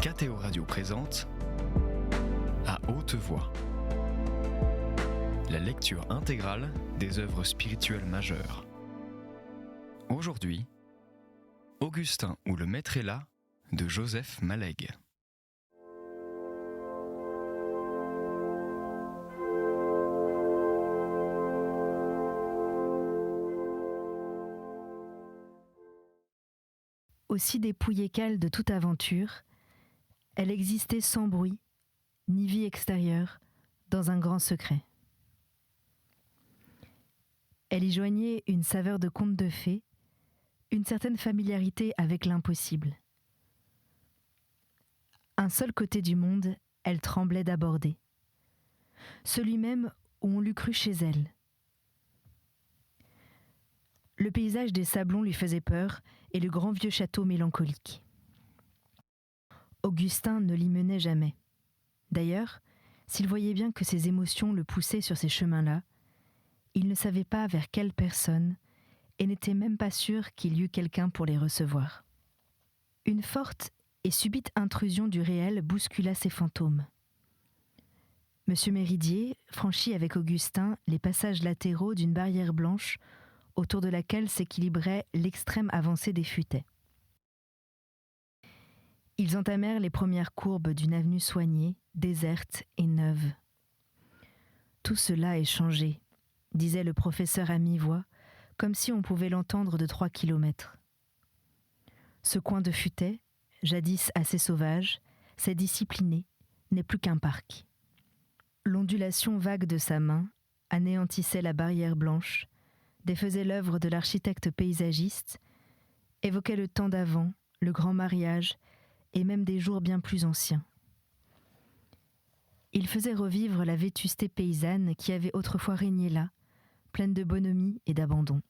KTO Radio présente À haute voix, la lecture intégrale des œuvres spirituelles majeures. Aujourd'hui, Augustin ou le Maître est là de Joseph Malègue. Aussi dépouillée qu'elle de toute aventure, elle existait sans bruit, ni vie extérieure, dans un grand secret. Elle y joignait une saveur de conte de fées, une certaine familiarité avec l'impossible. Un seul côté du monde, elle tremblait d'aborder. Celui même où on l'eût cru chez elle. Le paysage des Sablons lui faisait peur et le grand vieux château mélancolique. Augustin ne l'y menait jamais. D'ailleurs, s'il voyait bien que ses émotions le poussaient sur ces chemins-là, il ne savait pas vers quelle personne et n'était même pas sûr qu'il y eût quelqu'un pour les recevoir. Une forte et subite intrusion du réel bouscula ses fantômes. Monsieur Méridier franchit avec Augustin les passages latéraux d'une barrière blanche autour de laquelle s'équilibrait l'extrême avancée des futaies. Ils entamèrent les premières courbes d'une avenue soignée, déserte et neuve. « Tout cela est changé », disait le professeur à mi-voix, comme si on pouvait l'entendre de 3 kilomètres. Ce coin de futaie, jadis assez sauvage, s'est discipliné, n'est plus qu'un parc. L'ondulation vague de sa main anéantissait la barrière blanche, défaisait l'œuvre de l'architecte paysagiste, évoquait le temps d'avant, le grand mariage, et même des jours bien plus anciens. Il faisait revivre la vétusté paysanne qui avait autrefois régné là, pleine de bonhomie et d'abandon.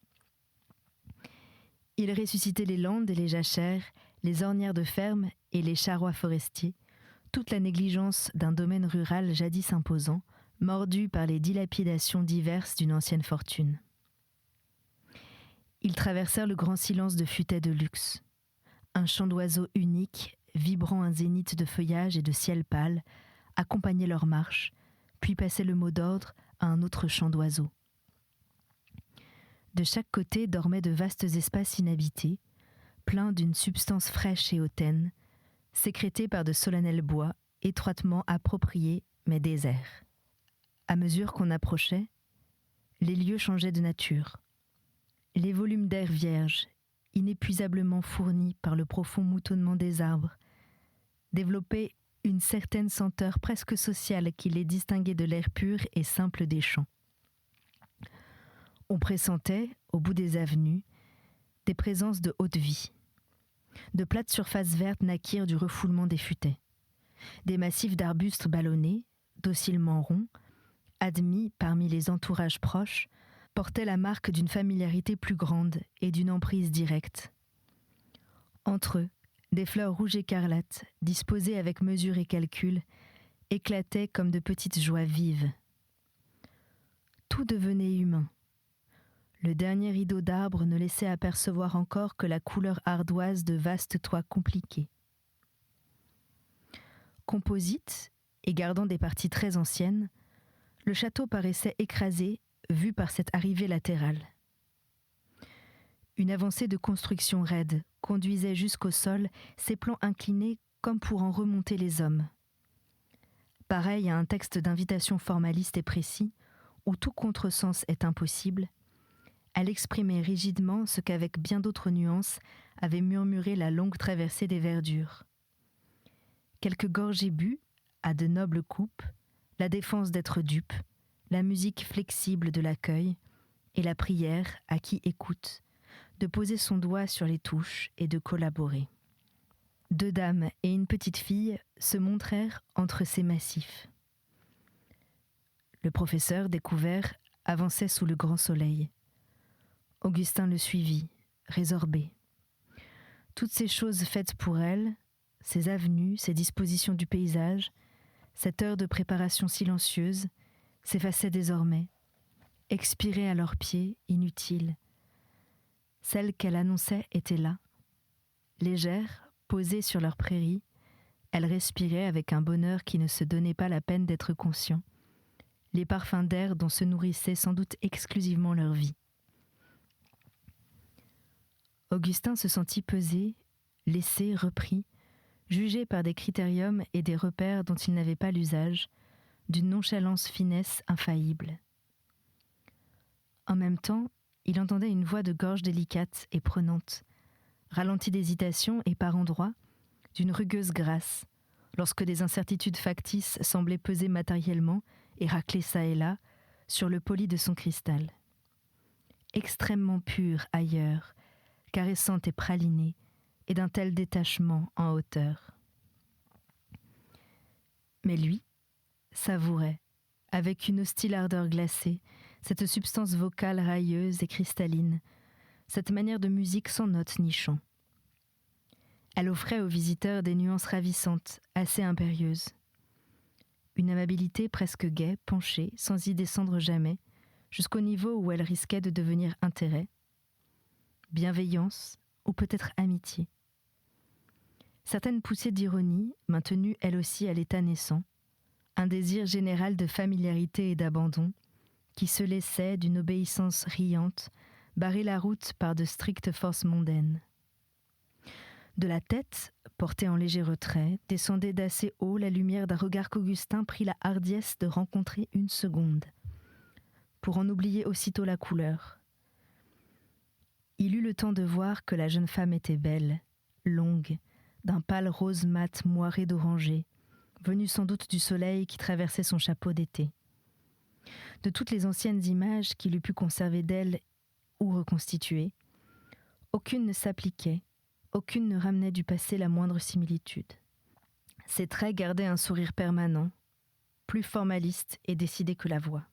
Il ressuscitait les landes et les jachères, les ornières de ferme et les charrois forestiers, toute la négligence d'un domaine rural jadis imposant, mordu par les dilapidations diverses d'une ancienne fortune. Ils traversèrent le grand silence de futaies de luxe. Un chant d'oiseaux unique, vibrant un zénith de feuillage et de ciel pâle, accompagnait leur marche, puis passait le mot d'ordre à un autre chant d'oiseaux. De chaque côté dormaient de vastes espaces inhabités, pleins d'une substance fraîche et hautaine, sécrétés par de solennels bois, étroitement appropriés mais déserts. À mesure qu'on approchait, les lieux changeaient de nature. Les volumes d'air vierge, inépuisablement fournis par le profond moutonnement des arbres, développaient une certaine senteur presque sociale qui les distinguait de l'air pur et simple des champs. On pressentait, au bout des avenues, des présences de haute vie. De plates surfaces vertes naquirent du refoulement des futaies. Des massifs d'arbustes ballonnés, docilement ronds, admis parmi les entourages proches, portaient la marque d'une familiarité plus grande et d'une emprise directe. Entre eux, des fleurs rouges écarlates, disposées avec mesure et calcul, éclataient comme de petites joies vives. Tout devenait humain. Le dernier rideau d'arbres ne laissait apercevoir encore que la couleur ardoise de vastes toits compliqués. Composite, et gardant des parties très anciennes, le château paraissait écrasé, vu par cette arrivée latérale. Une avancée de construction raide conduisait jusqu'au sol ses plans inclinés comme pour en remonter les hommes. Pareil à un texte d'invitation formaliste et précis, où tout contresens est impossible, elle exprimait rigidement ce qu'avec bien d'autres nuances avait murmuré la longue traversée des verdures. Quelques gorgées bues, à de nobles coupes, la défense d'être dupe, la musique flexible de l'accueil et la prière à qui écoute, de poser son doigt sur les touches et de collaborer. 2 dames et une petite fille se montrèrent entre ces massifs. Le professeur, découvert, avançait sous le grand soleil. Augustin le suivit, résorbé. Toutes ces choses faites pour elle, ces avenues, ces dispositions du paysage, cette heure de préparation silencieuse, s'effaçaient désormais, expiraient à leurs pieds, inutiles. Celle qu'elle annonçait était là, légère, posée sur leur prairie, Elle respirait avec un bonheur qui ne se donnait pas la peine d'être conscient, les parfums d'air dont se nourrissait sans doute exclusivement leur vie. Augustin se sentit pesé, laissé, repris, jugé par des critériums et des repères dont il n'avait pas l'usage, d'une nonchalance finesse infaillible. En même temps, il entendait une voix de gorge délicate et prenante, ralentie d'hésitation et par endroits, d'une rugueuse grâce, lorsque des incertitudes factices semblaient peser matériellement et racler çà et là sur le poli de son cristal. Extrêmement pure ailleurs, caressante et pralinée, et d'un tel détachement en hauteur. Mais lui savourait, avec une hostile ardeur glacée, cette substance vocale railleuse et cristalline, cette manière de musique sans notes ni chant. Elle offrait aux visiteurs des nuances ravissantes, assez impérieuses. Une amabilité presque gaie, penchée, sans y descendre jamais, jusqu'au niveau où elle risquait de devenir intérêt, bienveillance ou peut-être amitié. Certaines poussées d'ironie, maintenues elles aussi à l'état naissant, un désir général de familiarité et d'abandon, qui se laissait, d'une obéissance riante, barrer la route par de strictes forces mondaines. De la tête, portée en léger retrait, descendait d'assez haut la lumière d'un regard qu'Augustin prit la hardiesse de rencontrer une seconde, pour en oublier aussitôt la couleur. Il eut le temps de voir que la jeune femme était belle, longue, d'un pâle rose mat moiré d'oranger, venue sans doute du soleil qui traversait son chapeau d'été. De toutes les anciennes images qu'il eût pu conserver d'elle ou reconstituer, aucune ne s'appliquait, aucune ne ramenait du passé la moindre similitude. Ses traits gardaient un sourire permanent, plus formaliste et décidé que la voix.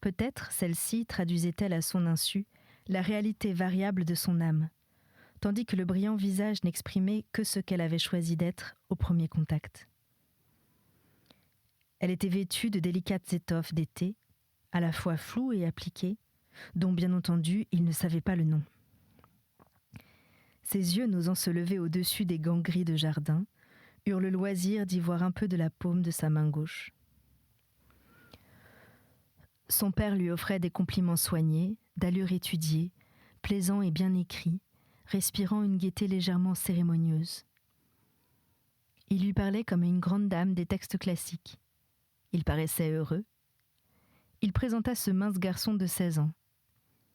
Peut-être celle-ci traduisait-elle à son insu la réalité variable de son âme, tandis que le brillant visage n'exprimait que ce qu'elle avait choisi d'être au premier contact. Elle était vêtue de délicates étoffes d'été, à la fois floues et appliquées, dont bien entendu il ne savait pas le nom. Ses yeux, n'osant se lever au-dessus des gants gris de jardin, eurent le loisir d'y voir un peu de la paume de sa main gauche. Son père lui offrait des compliments soignés, d'allure étudiée, plaisants et bien écrits, respirant une gaieté légèrement cérémonieuse. Il lui parlait comme à une grande dame des textes classiques. Il paraissait heureux. Il présenta ce mince garçon de 16 ans.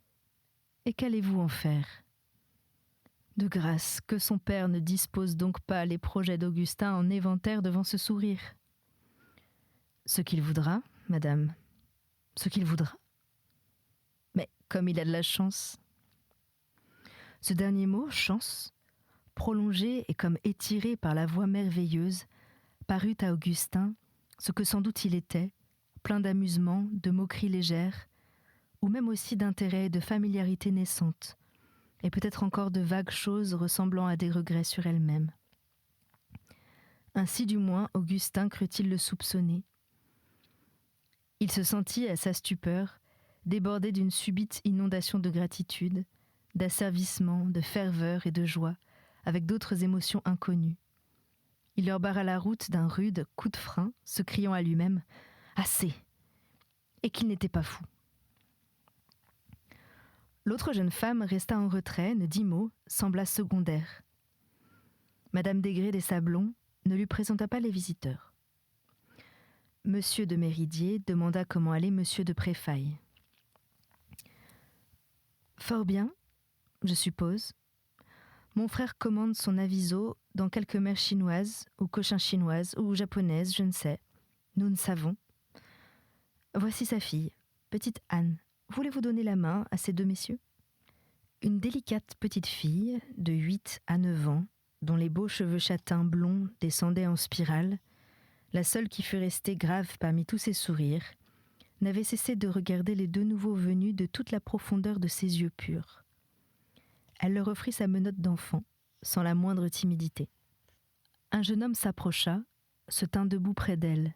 « Et qu'allez-vous en faire ?» De grâce, que son père ne dispose donc pas les projets d'Augustin en éventaire devant ce sourire. « Ce qu'il voudra, madame, ce qu'il voudra. Mais comme il a de la chance. » Ce dernier mot, chance, prolongé et comme étiré par la voix merveilleuse, parut à Augustin ce que sans doute il était, plein d'amusement, de moquerie légère, ou même aussi d'intérêt et de familiarité naissante, et peut-être encore de vagues choses ressemblant à des regrets sur elle-même. Ainsi du moins Augustin crut-il le soupçonner. Il se sentit, à sa stupeur, débordé d'une subite inondation de gratitude, d'asservissement, de ferveur et de joie, avec d'autres émotions inconnues. Il leur barra la route d'un rude coup de frein, se criant à lui-même « Assez !» et qu'il n'était pas fou. L'autre jeune femme resta en retrait, ne dit mot, sembla secondaire. Madame Degré des Sablons ne lui présenta pas les visiteurs. Monsieur de Méridier demanda comment allait Monsieur de Préfaille. « Fort bien, je suppose. Mon frère commande son aviso dans quelque mer chinoise, ou cochin chinoise, ou japonaise, je ne sais. Nous ne savons. Voici sa fille, petite Anne. Voulez-vous donner la main à ces deux messieurs ?» Une délicate petite fille, de 8 à 9 ans, dont les beaux cheveux châtains blonds descendaient en spirale, la seule qui fût restée grave parmi tous ses sourires, n'avait cessé de regarder les deux nouveaux venus de toute la profondeur de ses yeux purs. Elle leur offrit sa menotte d'enfant, sans la moindre timidité. Un jeune homme s'approcha, se tint debout près d'elle.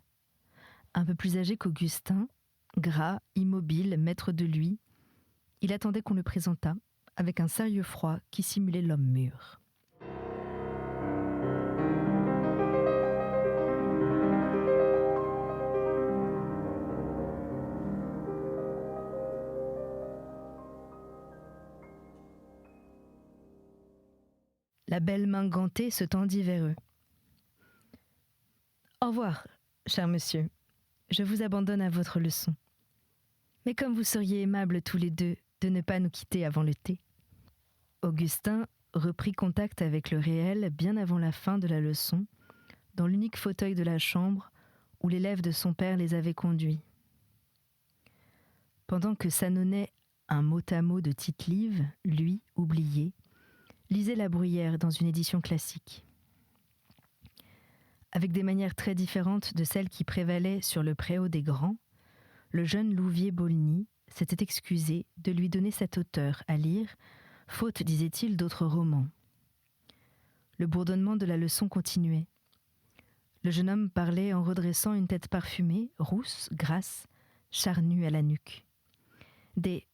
Un peu plus âgé qu'Augustin, gras, immobile, maître de lui, il attendait qu'on le présentât, avec un sérieux froid qui simulait l'homme mûr. La belle main gantée se tendit vers eux. « Au revoir, cher monsieur. Je vous abandonne à votre leçon. Mais comme vous seriez aimables tous les deux de ne pas nous quitter avant le thé. » Augustin reprit contact avec le réel bien avant la fin de la leçon, dans l'unique fauteuil de la chambre où l'élève de son père les avait conduits. Pendant que s'annonnait un mot-à-mot de Tite-Live, lui, oublié, lisait La Bruyère dans une édition classique. Avec des manières très différentes de celles qui prévalaient sur le préau des grands, le jeune Louvier-Bolny s'était excusé de lui donner cet auteur à lire, faute, disait-il, d'autres romans. Le bourdonnement de la leçon continuait. Le jeune homme parlait en redressant une tête parfumée, rousse, grasse, charnue à la nuque. Des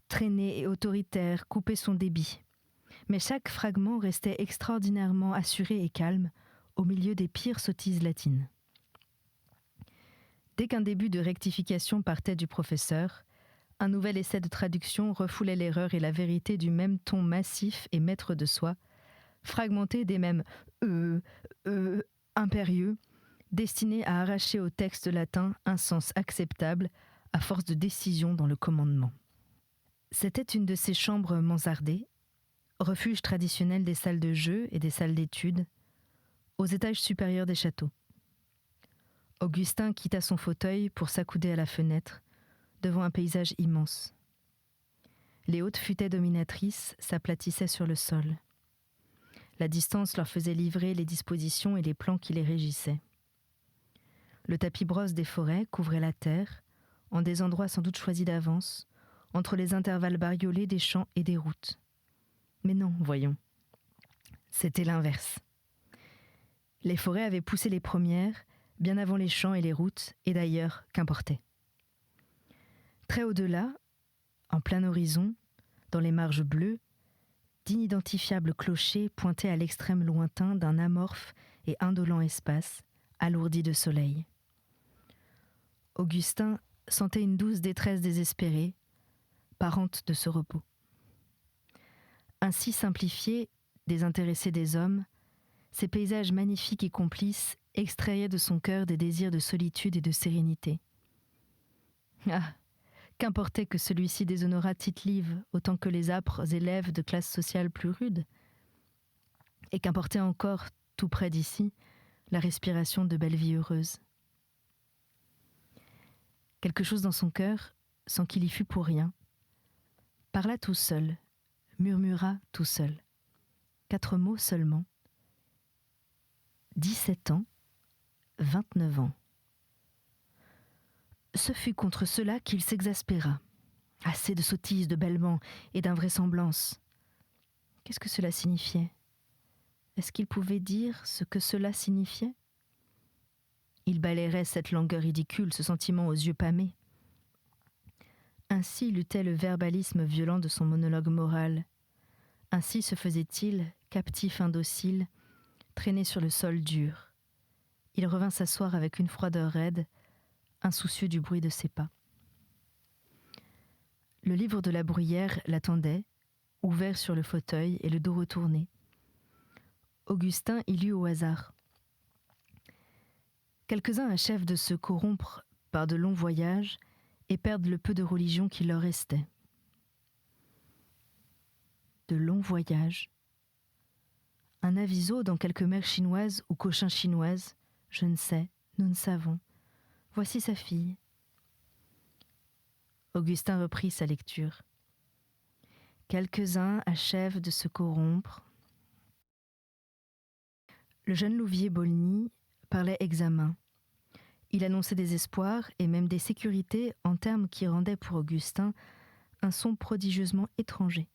traînés et autoritaires coupaient son débit. Mais chaque fragment restait extraordinairement assuré et calme au milieu des pires sottises latines. Dès qu'un début de rectification partait du professeur, un nouvel essai de traduction refoulait l'erreur et la vérité du même ton massif et maître de soi, fragmenté des mêmes impérieux, destinés à arracher au texte latin un sens acceptable à force de décision dans le commandement. C'était une de ces chambres mansardées, refuge traditionnel des salles de jeu et des salles d'études, aux étages supérieurs des châteaux. Augustin quitta son fauteuil pour s'accouder à la fenêtre, devant un paysage immense. Les hautes futaies dominatrices s'aplatissaient sur le sol. La distance leur faisait livrer les dispositions et les plans qui les régissaient. Le tapis brosse des forêts couvrait la terre, en des endroits sans doute choisis d'avance, entre les intervalles bariolés des champs et des routes. Mais non, voyons. C'était l'inverse. Les forêts avaient poussé les premières, bien avant les champs et les routes, et d'ailleurs, qu'importait. Très au-delà, en plein horizon, dans les marges bleues, d'inidentifiables clochers pointaient à l'extrême lointain d'un amorphe et indolent espace, alourdi de soleil. Augustin sentait une douce détresse désespérée, parente de ce repos. Ainsi simplifiés, désintéressés des hommes, ces paysages magnifiques et complices extrayaient de son cœur des désirs de solitude et de sérénité. Ah, qu'importait que celui-ci déshonorât Tite-Live autant que les âpres élèves de classes sociales plus rudes, et qu'importait encore, tout près d'ici, la respiration de belles vies heureuses. Quelque chose dans son cœur, sans qu'il y fût pour rien, parla tout seul, murmura tout seul. 4 mots seulement. 17 ans, 29 ans. Ce fut contre cela qu'il s'exaspéra. Assez de sottises, de bêlements et d'invraisemblances. Qu'est-ce que cela signifiait ? Est-ce qu'il pouvait dire ce que cela signifiait ? Il balayerait cette langueur ridicule, ce sentiment aux yeux pâmés. Ainsi luttait le verbalisme violent de son monologue moral. Ainsi se faisait-il, captif indocile, traîné sur le sol dur. Il revint s'asseoir avec une froideur raide, insoucieux du bruit de ses pas. Le livre de La Bruyère l'attendait, ouvert sur le fauteuil et le dos retourné. Augustin y lut au hasard. Quelques-uns achèvent de se corrompre par de longs voyages et perdent le peu de religion qui leur restait. De longs voyages. Un aviso dans quelque mer chinoise ou cochin chinoise, je ne sais, nous ne savons. Voici sa fille. Augustin reprit sa lecture. Quelques-uns achèvent de se corrompre. Le jeune Louvier-Bolny parlait examen. Il annonçait des espoirs et même des sécurités en termes qui rendaient pour Augustin un son prodigieusement étranger.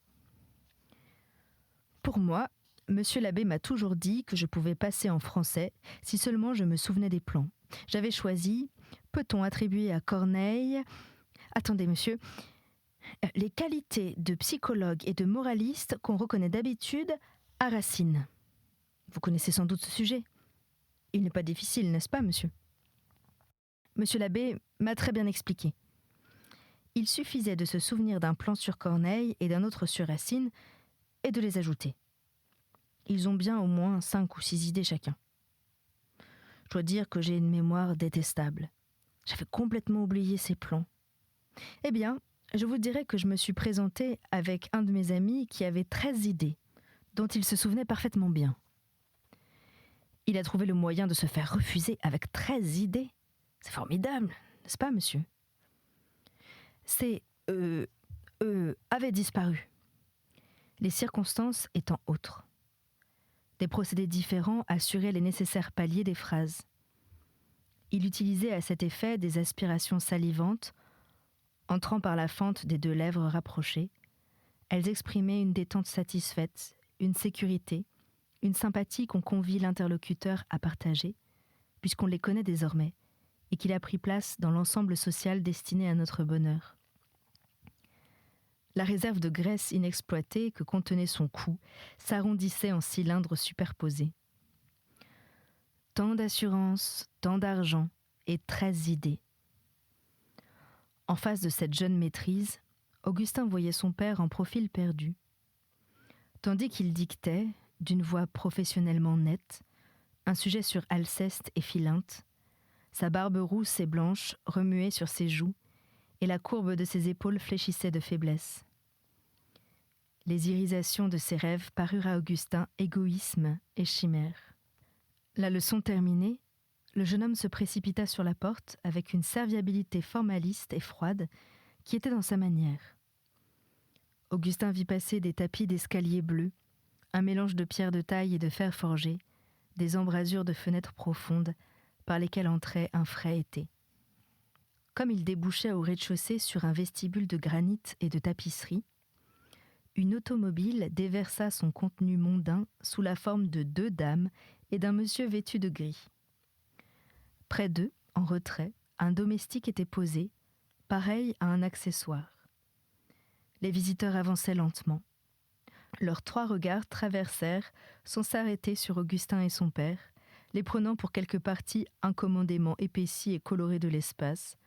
Pour moi, monsieur l'abbé m'a toujours dit que je pouvais passer en français si seulement je me souvenais des plans. J'avais choisi, peut-on attribuer à Corneille... Attendez, monsieur, les qualités de psychologue et de moraliste qu'on reconnaît d'habitude à Racine. Vous connaissez sans doute ce sujet. Il n'est pas difficile, n'est-ce pas, monsieur ? Monsieur l'abbé m'a très bien expliqué. Il suffisait de se souvenir d'un plan sur Corneille et d'un autre sur Racine, et de les ajouter. Ils ont bien au moins 5 ou 6 idées chacun. Je dois dire que j'ai une mémoire détestable. J'avais complètement oublié ces plans. Eh bien, je vous dirais que je me suis présentée avec un de mes amis qui avait 13 idées, dont il se souvenait parfaitement bien. Il a trouvé le moyen de se faire refuser avec 13 idées. C'est formidable, n'est-ce pas, monsieur ? Ces avaient disparu, les circonstances étant autres. Des procédés différents assuraient les nécessaires paliers des phrases. Il utilisait à cet effet des aspirations salivantes, entrant par la fente des 2 lèvres rapprochées. Elles exprimaient une détente satisfaite, une sécurité, une sympathie qu'on convie l'interlocuteur à partager, puisqu'on les connaît désormais, et qu'il a pris place dans l'ensemble social destiné à notre bonheur. La réserve de graisse inexploitée que contenait son cou s'arrondissait en cylindres superposés. Tant d'assurance, tant d'argent et 13 idées. En face de cette jeune maîtrise, Augustin voyait son père en profil perdu. Tandis qu'il dictait, d'une voix professionnellement nette, un sujet sur Alceste et Philinte, sa barbe rousse et blanche remuait sur ses joues et la courbe de ses épaules fléchissait de faiblesse. Les irisations de ses rêves parurent à Augustin égoïsme et chimère. La leçon terminée, le jeune homme se précipita sur la porte avec une serviabilité formaliste et froide qui était dans sa manière. Augustin vit passer des tapis d'escalier bleus, un mélange de pierres de taille et de fer forgé, des embrasures de fenêtres profondes par lesquelles entrait un frais été. Comme il débouchait au rez-de-chaussée sur un vestibule de granit et de tapisserie, une automobile déversa son contenu mondain sous la forme de 2 dames et d'un monsieur vêtu de gris. Près d'eux, en retrait, un domestique était posé, pareil à un accessoire. Les visiteurs avançaient lentement. Leurs 3 regards traversèrent sans s'arrêter sur Augustin et son père, les prenant pour quelque partie incommodément épaissie et colorée de l'espace,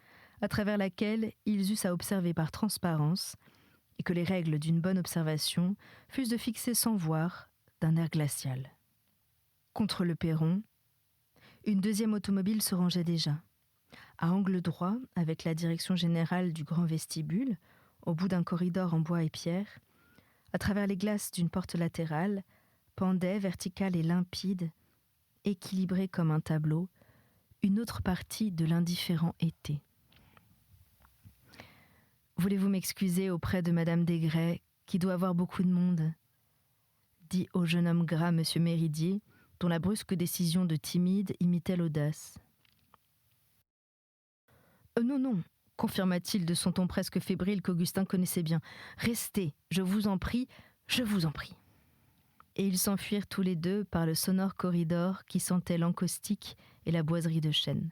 à travers laquelle ils eussent à observer par transparence, et que les règles d'une bonne observation fussent de fixer sans voir, d'un air glacial. Contre le perron, une 2e automobile se rangeait déjà. À angle droit, avec la direction générale du grand vestibule, au bout d'un corridor en bois et pierre, à travers les glaces d'une porte latérale, pendait, verticale et limpide, équilibrée comme un tableau, une autre partie de l'indifférent été. Voulez-vous m'excuser auprès de Madame Desgrais, qui doit avoir beaucoup de monde ? Dit au jeune homme gras Monsieur Méridier, dont la brusque décision de timide imitait l'audace. Non, non, confirma-t-il de son ton presque fébrile qu'Augustin connaissait bien. Restez, je vous en prie, je vous en prie. Et ils s'enfuirent tous les 2 par le sonore corridor qui sentait l'encaustique et la boiserie de chêne.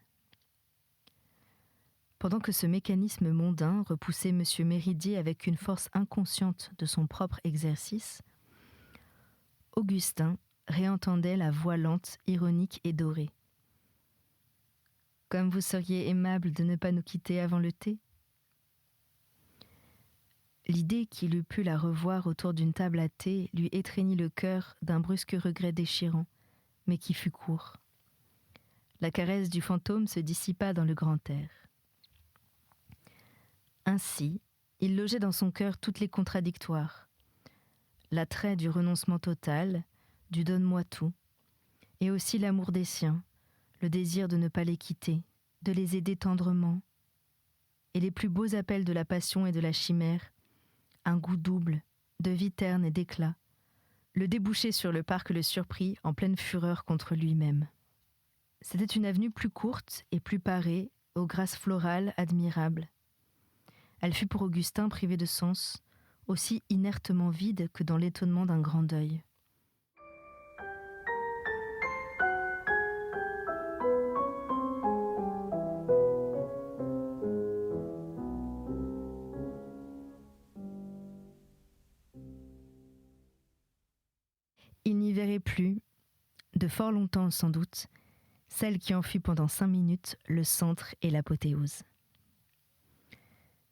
Pendant que ce mécanisme mondain repoussait M. Méridier avec une force inconsciente de son propre exercice, Augustin réentendait la voix lente, ironique et dorée. « Comme vous seriez aimable de ne pas nous quitter avant le thé ?» L'idée qu'il eût pu la revoir autour d'une table à thé lui étreignit le cœur d'un brusque regret déchirant, mais qui fut court. La caresse du fantôme se dissipa dans le grand air. Ainsi, il logeait dans son cœur toutes les contradictoires. L'attrait du renoncement total, du « donne-moi tout », et aussi l'amour des siens, le désir de ne pas les quitter, de les aider tendrement, et les plus beaux appels de la passion et de la chimère, un goût double, de vie terne et d'éclat, le débouché sur le parc le surprit en pleine fureur contre lui-même. C'était une avenue plus courte et plus parée, aux grâces florales admirables. Elle fut pour Augustin privée de sens, aussi inertement vide que dans l'étonnement d'un grand deuil. Il n'y verrait plus, de fort longtemps sans doute, celle qui en fut pendant 5 minutes le centre et l'apothéose.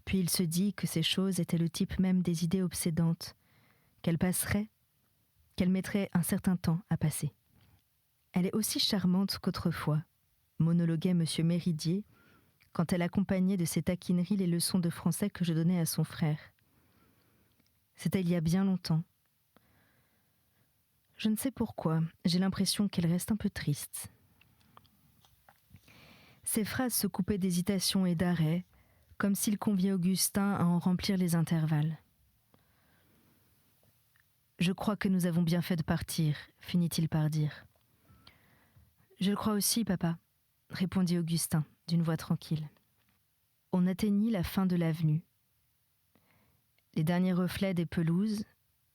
Puis il se dit que ces choses étaient le type même des idées obsédantes, qu'elles passeraient, qu'elle mettrait un certain temps à passer. Elle est aussi charmante qu'autrefois, monologuait M. Méridier, quand elle accompagnait de ses taquineries les leçons de français que je donnais à son frère. C'était il y a bien longtemps. Je ne sais pourquoi, j'ai l'impression qu'elle reste un peu triste. Ses phrases se coupaient d'hésitation et d'arrêt, comme s'il conviait Augustin à en remplir les intervalles. « Je crois que nous avons bien fait de partir », finit-il par dire. « Je le crois aussi, papa », répondit Augustin d'une voix tranquille. On atteignit la fin de l'avenue. Les derniers reflets des pelouses,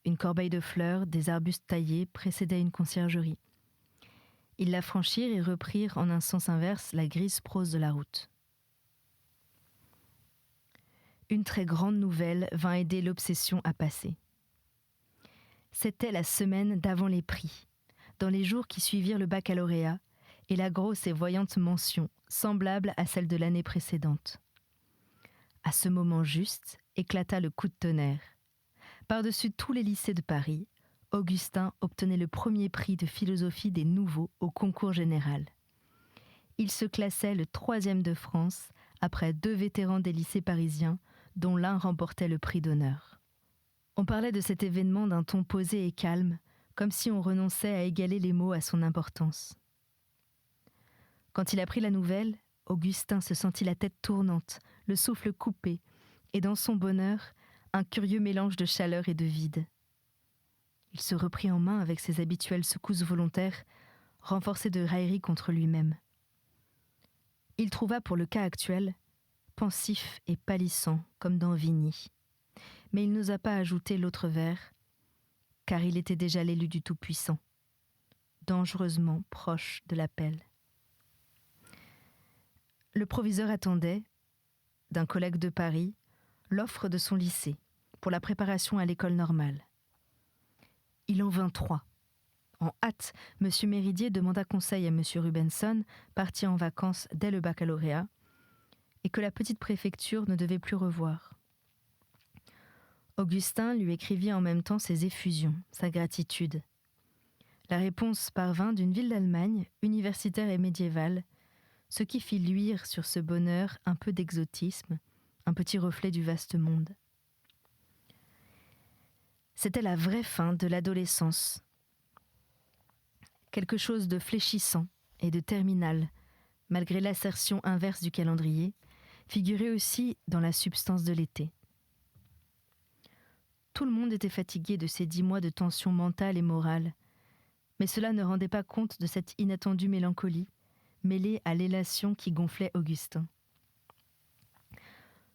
une corbeille de fleurs, des arbustes taillés précédaient une conciergerie. Ils la franchirent et reprirent en un sens inverse la grise prose de la route. Une très grande nouvelle vint aider l'obsession à passer. C'était la semaine d'avant les prix, dans les jours qui suivirent le baccalauréat, et la grosse et voyante mention, semblable à celle de l'année précédente. À ce moment juste, éclata le coup de tonnerre. Par-dessus tous les lycées de Paris, Augustin obtenait le premier prix de philosophie des nouveaux au concours général. Il se classait le 3e de France, après 2 vétérans des lycées parisiens, dont l'un remportait le prix d'honneur. On parlait de cet événement d'un ton posé et calme, comme si on renonçait à égaler les mots à son importance. Quand il apprit la nouvelle, Augustin se sentit la tête tournante, le souffle coupé, et dans son bonheur, un curieux mélange de chaleur et de vide. Il se reprit en main avec ses habituelles secousses volontaires, renforcées de raillerie contre lui-même. Il trouva pour le cas actuel, pensif et pâlissant comme dans Vigny. Mais il n'osa pas ajouter l'autre vers, car il était déjà l'élu du Tout-Puissant, dangereusement proche de l'appel. Le proviseur attendait, d'un collègue de Paris, l'offre de son lycée pour la préparation à l'école normale. Il en vint 3. En hâte, M. Méridier demanda conseil à M. Rubenson, parti en vacances dès le baccalauréat, et que la petite préfecture ne devait plus revoir. Augustin lui écrivit en même temps ses effusions, sa gratitude. La réponse parvint d'une ville d'Allemagne, universitaire et médiévale, ce qui fit luire sur ce bonheur un peu d'exotisme, un petit reflet du vaste monde. C'était la vraie fin de l'adolescence. Quelque chose de fléchissant et de terminal, malgré l'assertion inverse du calendrier, figurait aussi dans la substance de l'été. Tout le monde était fatigué de ces 10 mois de tension mentale et morale, mais cela ne rendait pas compte de cette inattendue mélancolie, mêlée à l'élation qui gonflait Augustin.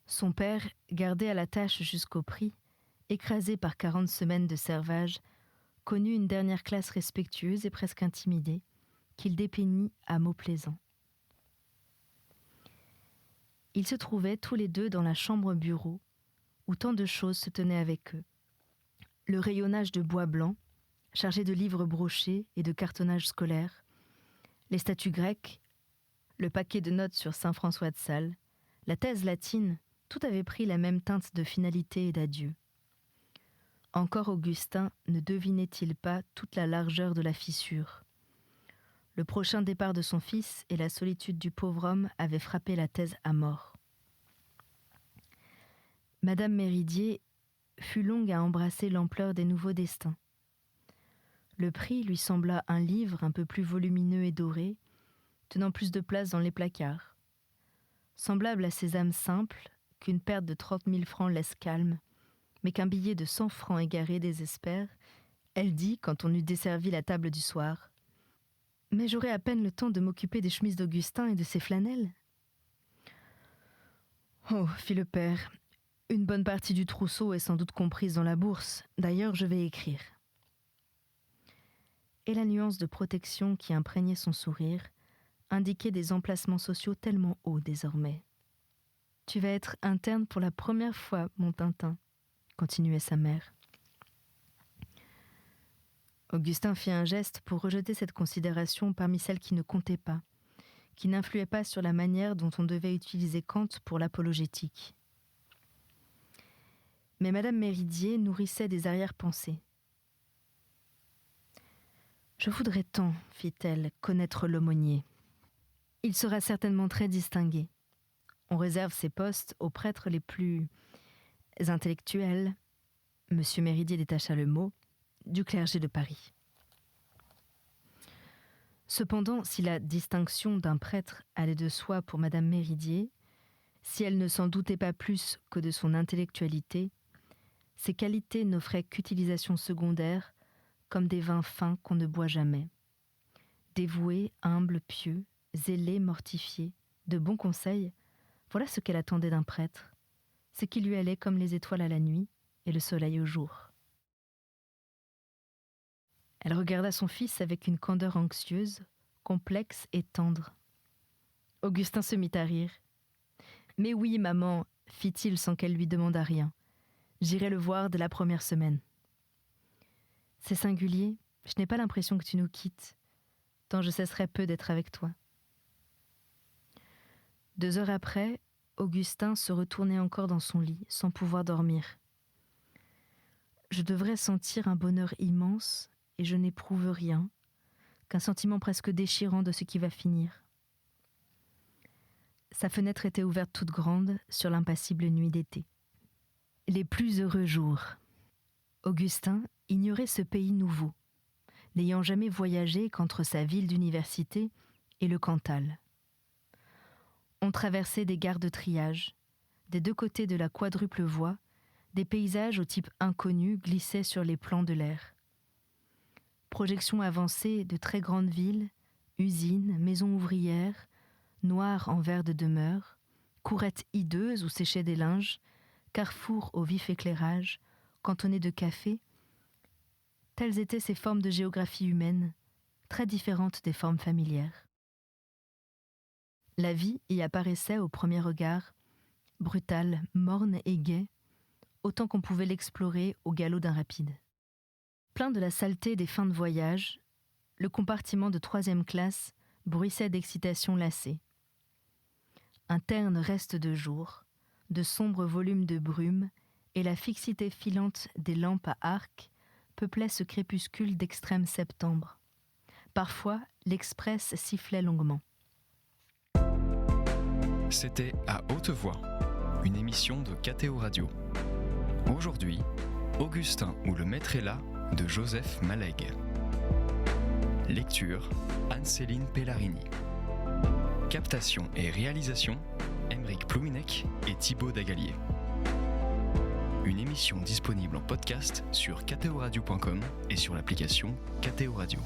Son père, gardé à la tâche jusqu'au prix, écrasé par 40 semaines de servage, connut une dernière classe respectueuse et presque intimidée, qu'il dépeignit à mots plaisants. Ils se trouvaient tous les deux dans la chambre-bureau, où tant de choses se tenaient avec eux. Le rayonnage de bois blanc, chargé de livres brochés et de cartonnage scolaire, les statues grecques, le paquet de notes sur saint François de Sales, la thèse latine, tout avait pris la même teinte de finalité et d'adieu. Encore Augustin ne devinait-il pas toute la largeur de la fissure. Le prochain départ de son fils et la solitude du pauvre homme avaient frappé la thèse à mort. Madame Méridier fut longue à embrasser l'ampleur des nouveaux destins. Le prix lui sembla un livre un peu plus volumineux et doré, tenant plus de place dans les placards. Semblable à ces âmes simples qu'une perte de 30 000 francs laisse calme, mais qu'un billet de 100 francs égaré désespère, elle dit, quand on eut desservi la table du soir, « Mais j'aurai à peine le temps de m'occuper des chemises d'Augustin et de ses flanelles. » « Oh, fit le père, une bonne partie du trousseau est sans doute comprise dans la bourse. D'ailleurs, je vais écrire. » Et la nuance de protection qui imprégnait son sourire indiquait des emplacements sociaux tellement hauts désormais. « Tu vas être interne pour la première fois, mon Tintin, » continuait sa mère. Augustin fit un geste pour rejeter cette considération parmi celles qui ne comptaient pas, qui n'influaient pas sur la manière dont on devait utiliser Kant pour l'apologétique. Mais Madame Méridier nourrissait des arrière-pensées. Je voudrais tant, fit-elle, connaître l'aumônier. Il sera certainement très distingué. On réserve ces postes aux prêtres les plus intellectuels. Monsieur Méridier détacha le mot, du clergé de Paris. Cependant, si la distinction d'un prêtre allait de soi pour Madame Méridier, si elle ne s'en doutait pas plus que de son intellectualité, ces qualités n'offraient qu'utilisation secondaire, comme des vins fins qu'on ne boit jamais. Dévoué, humble, pieux, zélé, mortifié, de bons conseils, voilà ce qu'elle attendait d'un prêtre, ce qui lui allait comme les étoiles à la nuit et le soleil au jour. Elle regarda son fils avec une candeur anxieuse, complexe et tendre. Augustin se mit à rire. « Mais oui, maman, fit-il sans qu'elle lui demandât rien. J'irai le voir dès la première semaine. » « C'est singulier, je n'ai pas l'impression que tu nous quittes, tant je cesserai peu d'être avec toi. » 2 heures après, Augustin se retournait encore dans son lit, sans pouvoir dormir. « Je devrais sentir un bonheur immense, et je n'éprouve rien, qu'un sentiment presque déchirant de ce qui va finir. » Sa fenêtre était ouverte toute grande sur l'impassible nuit d'été. Les plus heureux jours. Augustin ignorait ce pays nouveau, n'ayant jamais voyagé qu'entre sa ville d'université et le Cantal. On traversait des gares de triage. Des 2 côtés de la quadruple voie, des paysages au type inconnu glissaient sur les plans de l'air. Projections avancées de très grandes villes, usines, maisons ouvrières, noires en verre de demeure, courettes hideuses où séchaient des linges, carrefours au vif éclairage, cantonnés de cafés. Telles étaient ces formes de géographie humaine, très différentes des formes familières. La vie y apparaissait au premier regard, brutale, morne et gaie, autant qu'on pouvait l'explorer au galop d'un rapide. Plein de la saleté des fins de voyage, le compartiment de 3e classe bruissait d'excitation lassée. Un terne reste de jour, de sombres volumes de brume et la fixité filante des lampes à arc peuplaient ce crépuscule d'extrême septembre. Parfois, l'express sifflait longuement. C'était À Haute Voix, une émission de KTO Radio. Aujourd'hui, Augustin ou le maître est là de Joseph Malègue. Lecture, Anne-Céline Pellarini. Captation et réalisation, Aymeric Plouminec et Thibaut Dagalier. Une émission disponible en podcast sur ktoradio.com et sur l'application KTO Radio.